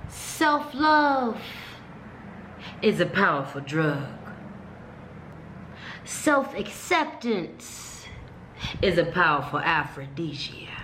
Self-love is a powerful drug. Self-acceptance is a powerful aphrodisiac.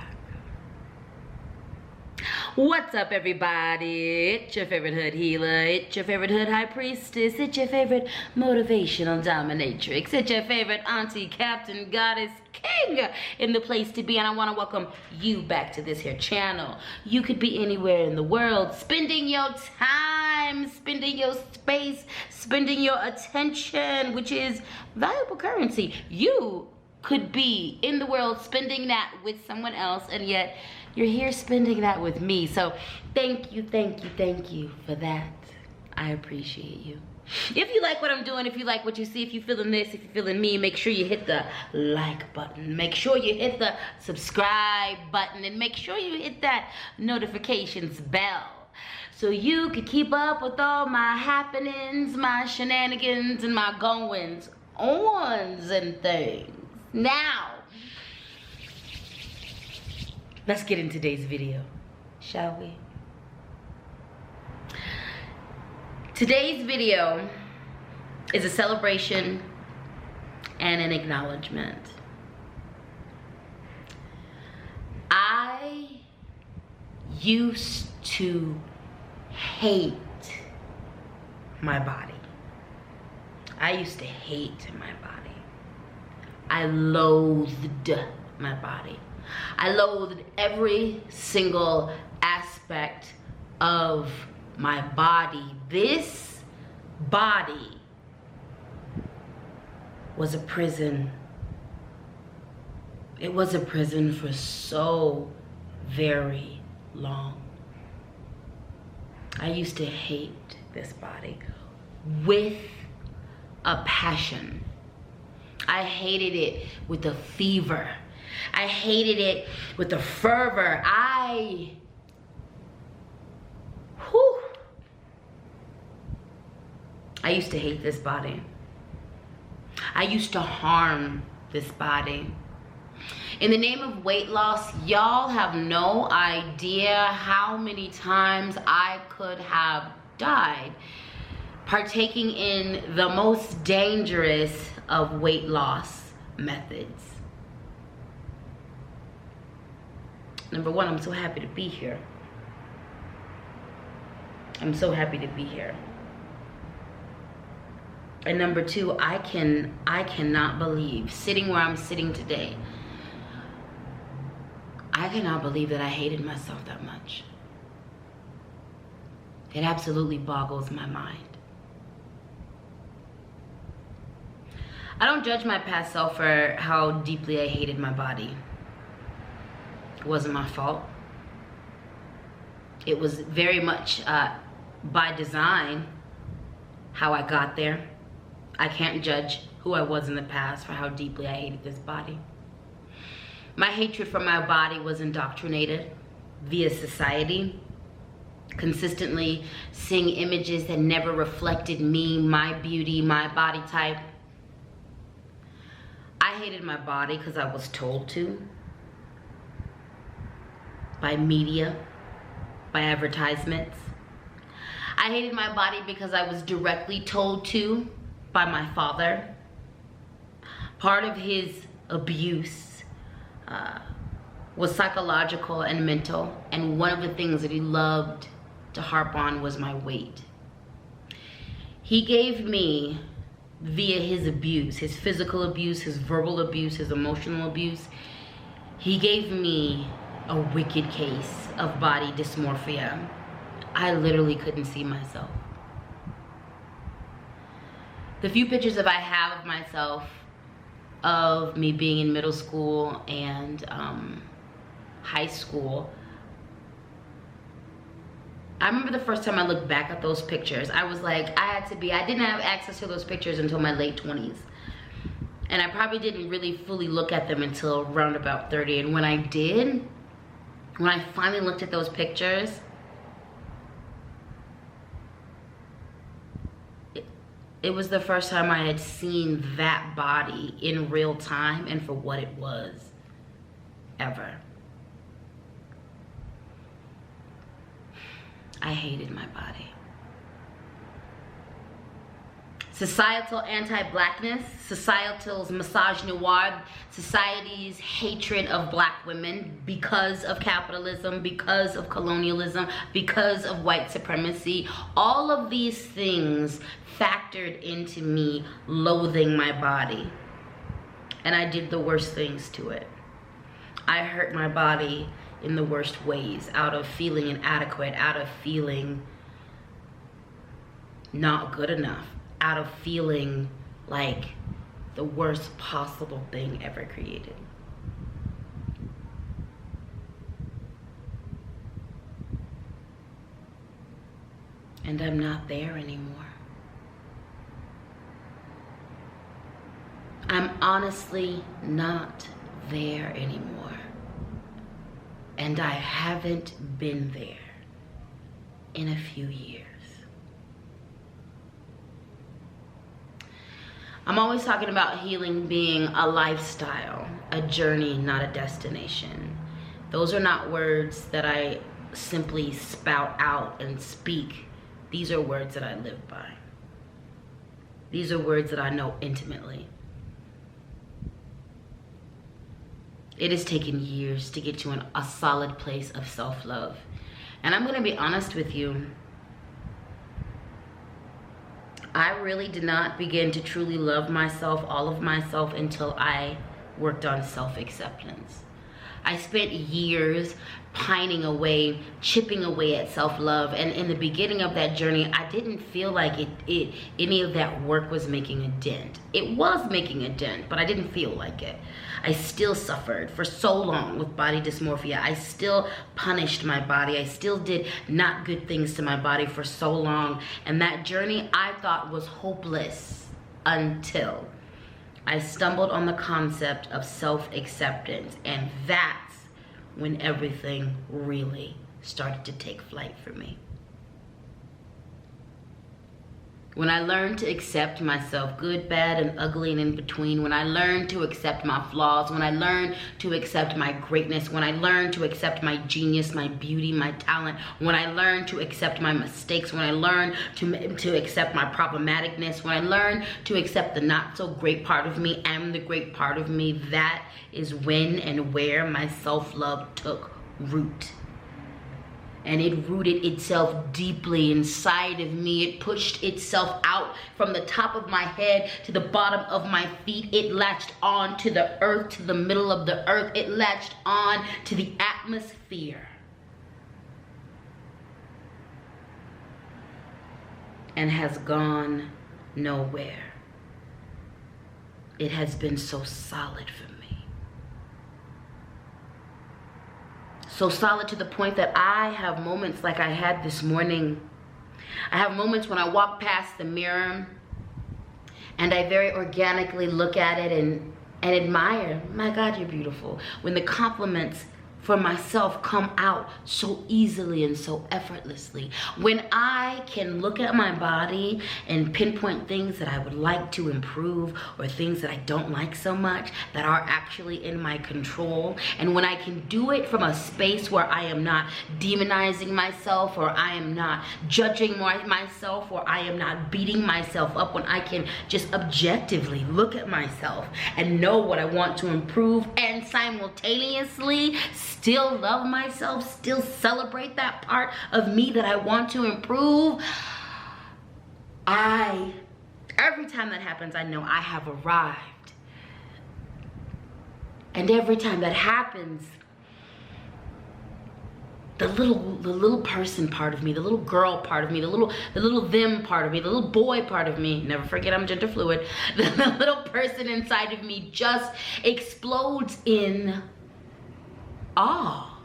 What's up, everybody? It's your favorite hood healer. It's your favorite hood high priestess. It's your favorite motivational dominatrix. It's your favorite auntie, captain, goddess, king in the place to be. And I want to welcome you back to this here channel. You could be anywhere in the world, spending your time, spending your space, spending your attention, which is valuable currency. You could be in the world spending that with someone else, and yet you're here spending that with me. So thank you for that. I appreciate you. If you like what I'm doing, if you like what you see, if you're feeling this, if you're feeling me, make sure you hit the like button. Make sure you hit the subscribe button, and make sure you hit that notifications bell so you can keep up with all my happenings, my shenanigans, and my goings ons and things. Now, let's get into today's video, shall we? Today's video is a celebration and an acknowledgement. I used to hate my body. I used to hate my body. I loathed my body. I loathed every single aspect of my body. This body was a prison. It was a prison for so very long. I used to hate this body with a passion. I hated it with a fever. I hated it with a fervor. I used to hate this body. I used to harm this body. In the name of weight loss, y'all have no idea how many times I could have died partaking in the most dangerous of weight loss methods. Number one, I'm so happy to be here. I'm so happy to be here. And number two, I cannot believe, sitting where I'm sitting today, I cannot believe that I hated myself that much. It absolutely boggles my mind. I don't judge my past self for how deeply I hated my body. It wasn't my fault. It was very much by design how I got there. I can't judge who I was in the past for how deeply I hated this body. My hatred for my body was indoctrinated via society, consistently seeing images that never reflected me, my beauty, my body type. I hated my body because I was told to, by media, by advertisements. I hated my body because I was directly told to by my father. Part of his abuse was psychological and mental, and one of the things that he loved to harp on was my weight. He gave me, via his abuse, his physical abuse, his verbal abuse, his emotional abuse, he gave me a wicked case of body dysmorphia. I literally couldn't see myself. The few pictures that I have of myself, of me being in middle school and high school, I remember the first time I looked back at those pictures, I was like, I didn't have access to those pictures until my late 20s. And I probably didn't really fully look at them until around about 30. And when I did, when I finally looked at those pictures, it was the first time I had seen that body in real time and for what it was, ever. I hated my body. Societal anti-blackness, societal's misogynoir, society's hatred of black women because of capitalism, because of colonialism, because of white supremacy. All of these things factored into me loathing my body. And I did the worst things to it. I hurt my body in the worst ways, out of feeling inadequate, out of feeling not good enough, out of feeling like the worst possible thing ever created. And I'm not there anymore. I'm honestly not there anymore. And I haven't been there in a few years. I'm always talking about healing being a lifestyle, a journey, not a destination. Those are not words that I simply spout out and speak. These are words that I live by. These are words that I know intimately. It has taken years to get to a solid place of self-love. And I'm gonna be honest with you. I really did not begin to truly love myself, all of myself, until I worked on self-acceptance. I spent years pining away, chipping away at self-love, and in the beginning of that journey, I didn't feel like any of that work was making a dent. It was making a dent, but I didn't feel like it. I still suffered for so long with body dysmorphia. I still punished my body. I still did not good things to my body for so long, and that journey I thought was hopeless until I stumbled on the concept of self-acceptance, and that's when everything really started to take flight for me. When I learned to accept myself, good, bad, and ugly, and in between, when I learned to accept my flaws, when I learned to accept my greatness, when I learned to accept my genius, my beauty, my talent, when I learned to accept my mistakes, when I learned to accept my problematicness, when I learned to accept the not so great part of me and the great part of me, that is when and where my self-love took root. And it rooted itself deeply inside of me. It pushed itself out from the top of my head to the bottom of my feet. It latched on to the earth, to the middle of the earth. It latched on to the atmosphere. And has gone nowhere. It has been so solid for me. So solid to the point that I have moments like I had this morning. I have moments when I walk past the mirror and I very organically look at it and admire. My God, you're beautiful. When the compliments for myself come out so easily and so effortlessly. When I can look at my body and pinpoint things that I would like to improve or things that I don't like so much that are actually in my control. And when I can do it from a space where I am not demonizing myself, or I am not judging myself, or I am not beating myself up, when I can just objectively look at myself and know what I want to improve and simultaneously still love myself, still celebrate that part of me that I want to improve. Every time that happens, I know I have arrived. And every time that happens, the little person part of me, the little girl part of me, the little them part of me, the little boy part of me, never forget I'm gender fluid, the little person inside of me just explodes in awe.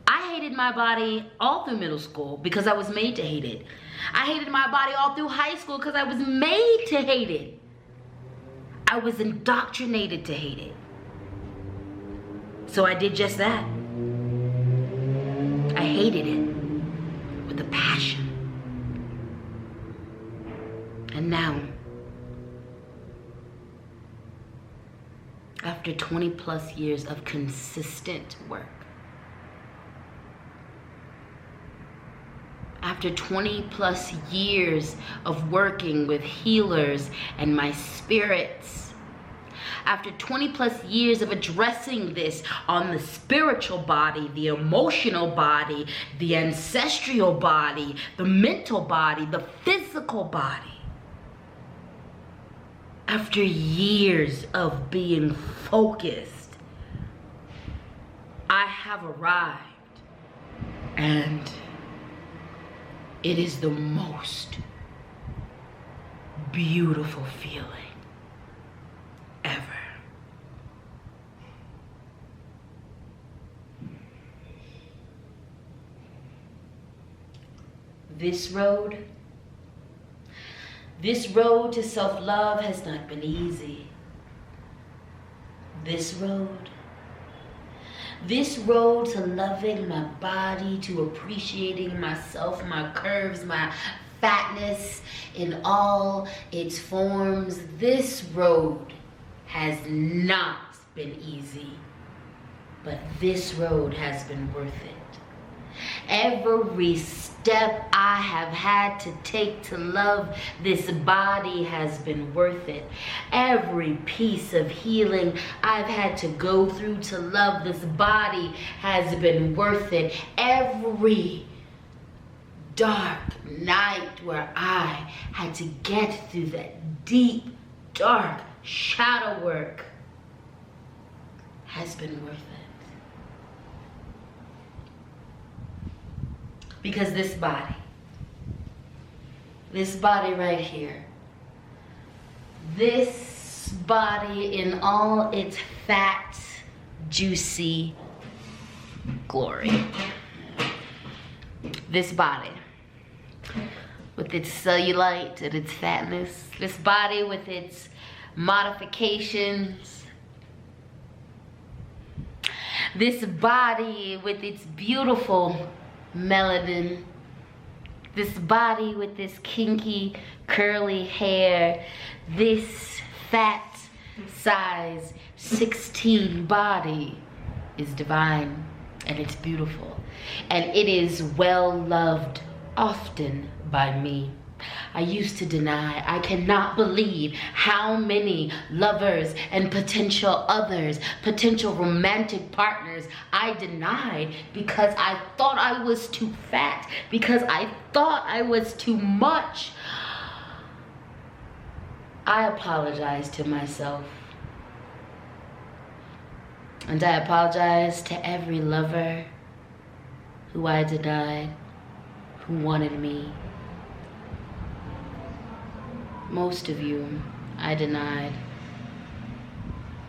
I hated my body all through middle school because I was made to hate it. I hated my body all through high school because I was made to hate it. I was indoctrinated to hate it. So I did just that. I hated it with a passion. And now, after 20 plus years of consistent work, After 20 plus years of working with healers and my spirits, after 20 plus years of addressing this on the spiritual body, the emotional body, the ancestral body, the mental body, the physical body, after years of being focused, I have arrived, and it is the most beautiful feeling ever. This road to self-love has not been easy. This road to loving my body, to appreciating myself, my curves, my fatness in all its forms. This road has not been easy, but this road has been worth it. Every step I have had to take to love this body has been worth it. Every piece of healing I've had to go through to love this body has been worth it. Every dark night where I had to get through that deep, dark shadow work has been worth it. Because this body right here, this body in all its fat, juicy glory. This body with its cellulite and its fatness, this body with its modifications, this body with its beautiful melanin, this body with this kinky curly hair, this fat size 16 body is divine, and it's beautiful, and it is well loved often by me. I used to deny. I cannot believe how many lovers and potential others, potential romantic partners I denied because I thought I was too fat, because I thought I was too much. I apologize to myself. And I apologize to every lover who I denied, who wanted me. Most of you I denied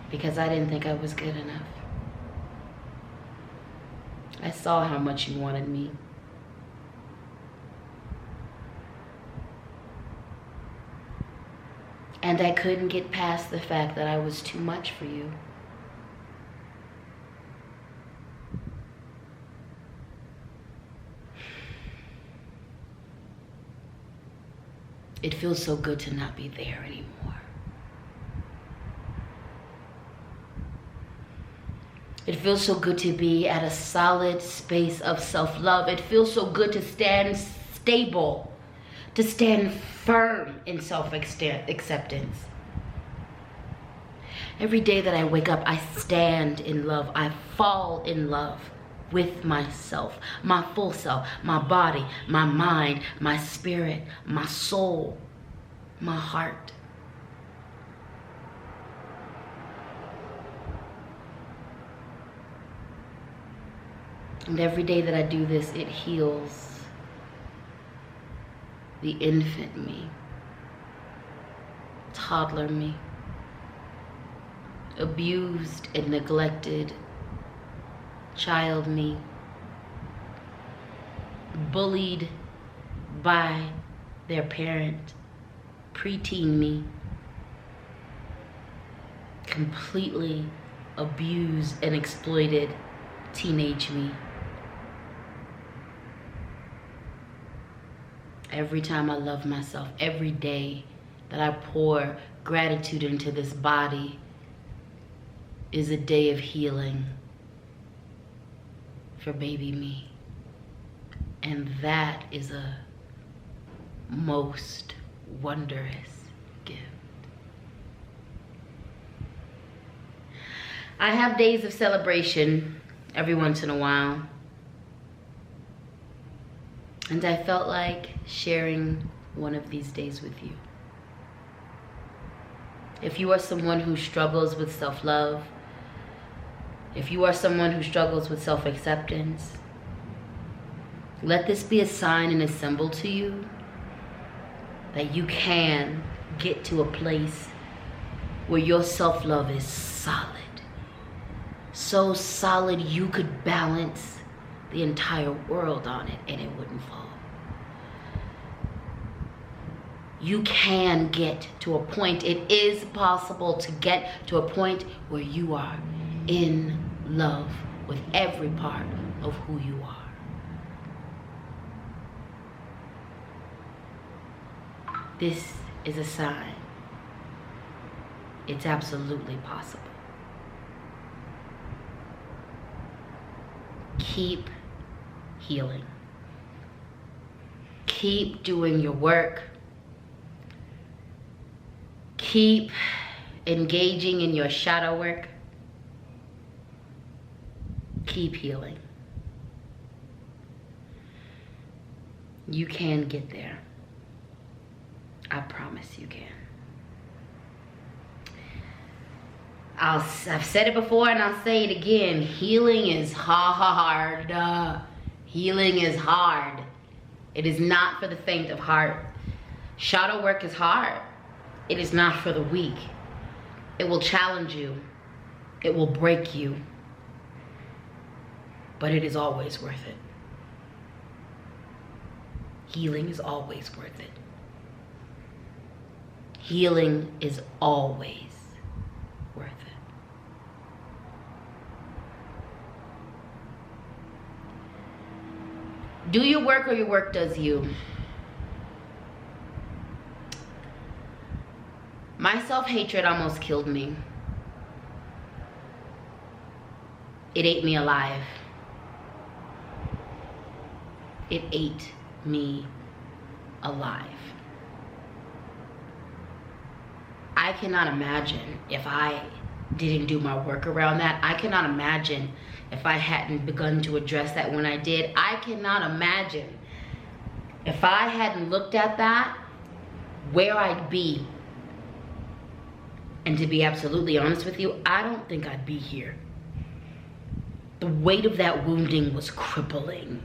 because I didn't think I was good enough. I saw how much you wanted me. And I couldn't get past the fact that I was too much for you. It feels so good to not be there anymore. It feels so good to be at a solid space of self-love. It feels so good to stand stable, to stand firm in self-acceptance. Every day that I wake up, I stand in love. I fall in love with myself, my full self, my body, my mind, my spirit, my soul, my heart. And every day that I do this, it heals the infant me, toddler me, abused and neglected child me, bullied by their parent, preteen me, completely abused and exploited teenage me. Every time I love myself, every day that I pour gratitude into this body is a day of healing for baby me And that is a most wondrous gift. I have days of celebration every once in a while. And I felt like sharing one of these days with you. If you are someone who struggles with self-love, if you are someone who struggles with self-acceptance, let this be a sign and a symbol to you that you can get to a place where your self-love is solid. So solid you could balance the entire world on it and it wouldn't fall. You can get to a point, it is possible to get to a point where you are in love with every part of who you are. This is a sign. It's absolutely possible. Keep healing. Keep doing your work. Keep engaging in your shadow work. Keep healing. You can get there. I promise you can. I've said it before and I'll say it again. Healing is hard. Healing is hard. It is not for the faint of heart. Shadow work is hard. It is not for the weak. It will challenge you. It will break you. But it is always worth it. Healing is always worth it. Healing is always worth it. Do your work or your work does you. My self-hatred almost killed me. It ate me alive. It ate me alive. I cannot imagine if I didn't do my work around that. I cannot imagine if I hadn't begun to address that when I did. I cannot imagine if I hadn't looked at that, where I'd be. And to be absolutely honest with you, I don't think I'd be here. The weight of that wounding was crippling.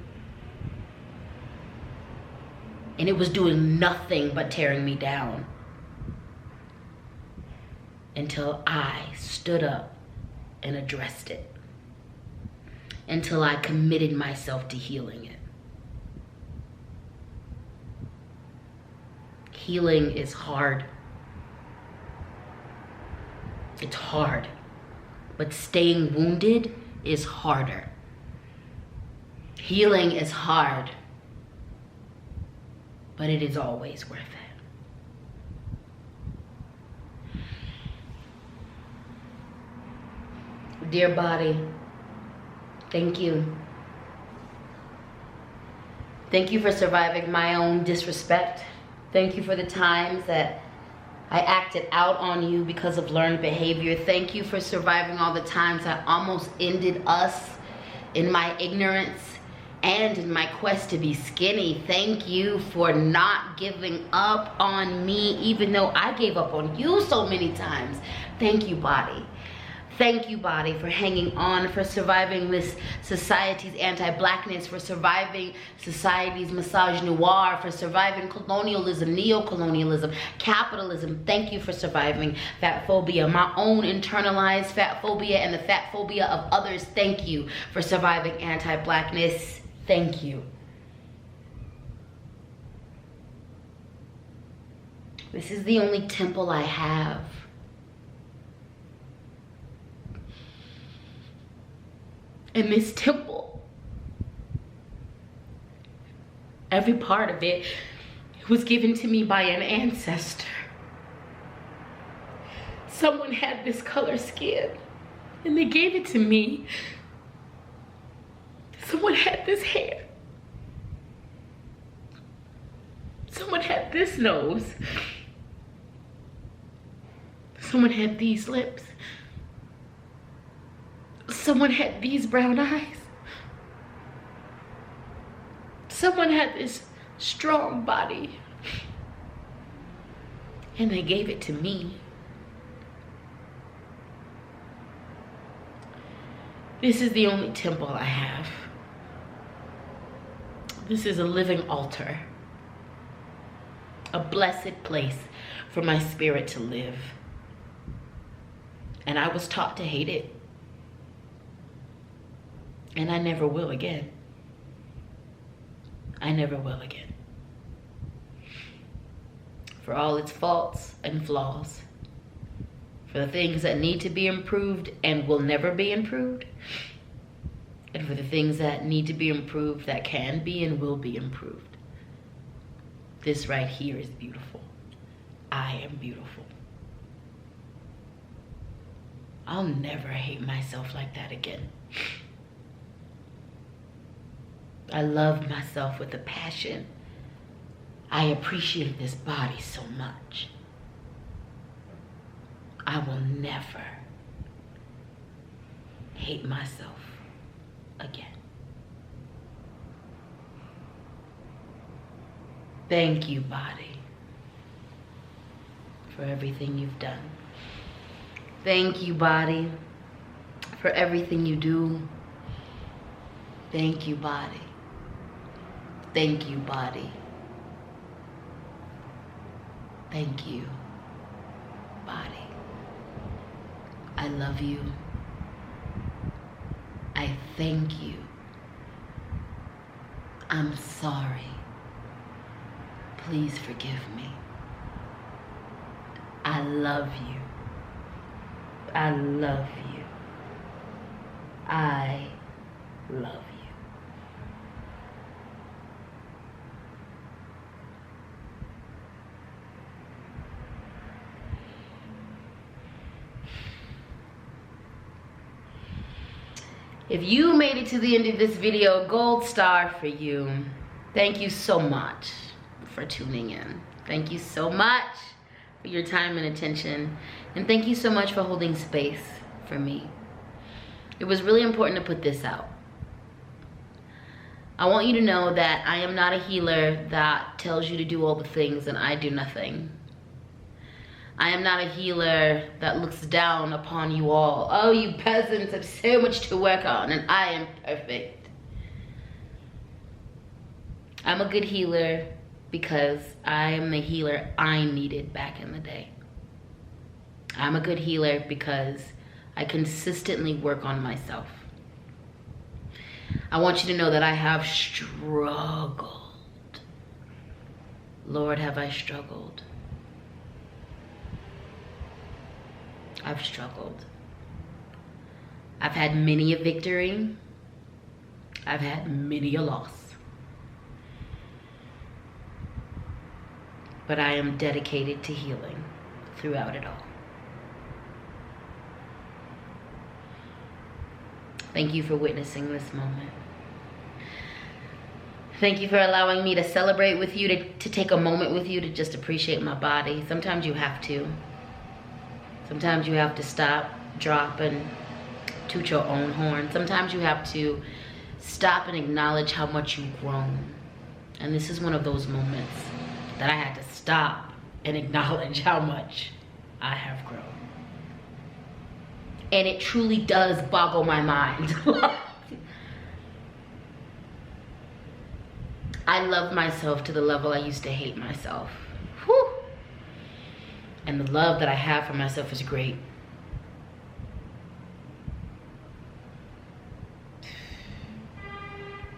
And it was doing nothing but tearing me down. Until I stood up and addressed it. Until I committed myself to healing it. Healing is hard. It's hard. But staying wounded is harder. Healing is hard. But it is always worth it. Dear body, thank you. Thank you for surviving my own disrespect. Thank you for the times that I acted out on you because of learned behavior. Thank you for surviving all the times I almost ended us in my ignorance and in my quest to be skinny. Thank you for not giving up on me, even though I gave up on you so many times. Thank you, body. Thank you, body, for hanging on, for surviving this society's anti-blackness, for surviving society's misogynoir, for surviving colonialism, neo-colonialism, capitalism. Thank you for surviving fat phobia, my own internalized fat phobia and the fat phobia of others. Thank you for surviving anti-blackness. Thank you. This is the only temple I have. And this temple, every part of it was given to me by an ancestor. Someone had this color skin and they gave it to me. Someone had this hair had this nose. Someone had these lips. Someone had these brown eyes. Someone had this strong body. And they gave it to me. This is the only temple I have. This is a living altar. A blessed place for my spirit to live. And I was taught to hate it. And I never will again. I never will again. For all its faults and flaws. For the things that need to be improved and will never be improved. And for the things that need to be improved that can be and will be improved. This right here is beautiful. I am beautiful. I'll never hate myself like that again. I love myself with a passion. I appreciate this body so much. I will never hate myself again. Thank you, body, for everything you've done. Thank you, body, for everything you do. Thank you, body. Thank you, body. Thank you, body. I love you. I thank you. I'm sorry. Please forgive me. I love you. I love you. I love you. If you made it to the end of this video, gold star for you. Thank you so much for tuning in. Thank you so much for your time and attention. And thank you so much for holding space for me. It was really important to put this out. I want you to know that I am not a healer that tells you to do all the things and I do nothing. I am not a healer that looks down upon you all. Oh, you peasants have so much to work on and I am perfect. I'm a good healer because I am the healer I needed back in the day. I'm a good healer because I consistently work on myself. I want you to know that I have struggled. Lord, have I struggled? I've struggled. I've had many a victory. I've had many a loss. But I am dedicated to healing throughout it all. Thank you for witnessing this moment. Thank you for allowing me to celebrate with you, to take a moment with you, to just appreciate my body. Sometimes you have to. Sometimes you have to stop, drop, and toot your own horn. Sometimes you have to stop and acknowledge how much you've grown. And this is one of those moments that I had to stop and acknowledge how much I have grown. And it truly does boggle my mind. I love myself to the level I used to hate myself. Whew. And the love that I have for myself is great.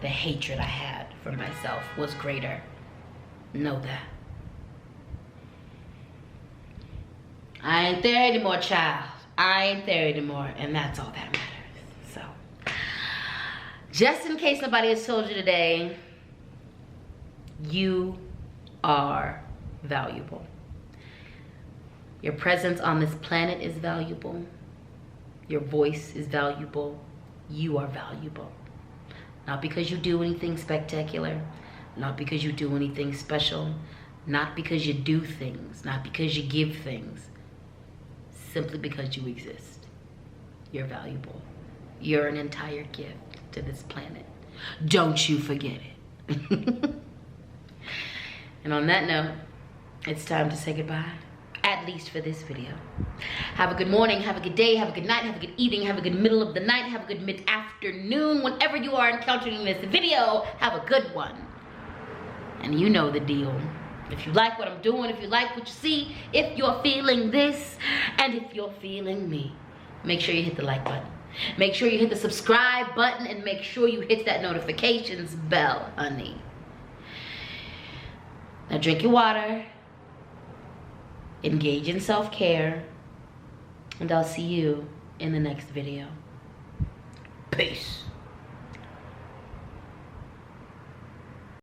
The hatred I had for myself was greater. Know that. I ain't there anymore, child. I ain't there anymore, and that's all that matters. So, just in case nobody has told you today, you are valuable. Your presence on this planet is valuable. Your voice is valuable. You are valuable. Not because you do anything spectacular, not because you do anything special, Not because you do things, not because you give things, simply because you exist. You're valuable. You're an entire gift to this planet. Don't you forget it. And on that note, it's time to say goodbye, at least for this video. Have a good morning, have a good day, have a good night, have a good evening, have a good middle of the night, have a good mid-afternoon. Whenever you are encountering this video, have a good one. And you know the deal. If you like what I'm doing, if you like what you see, if you're feeling this, and if you're feeling me, make sure you hit the like button. Make sure you hit the subscribe button, and make sure you hit that notifications bell, honey. Now drink your water, engage in self-care, and I'll see you in the next video. Peace.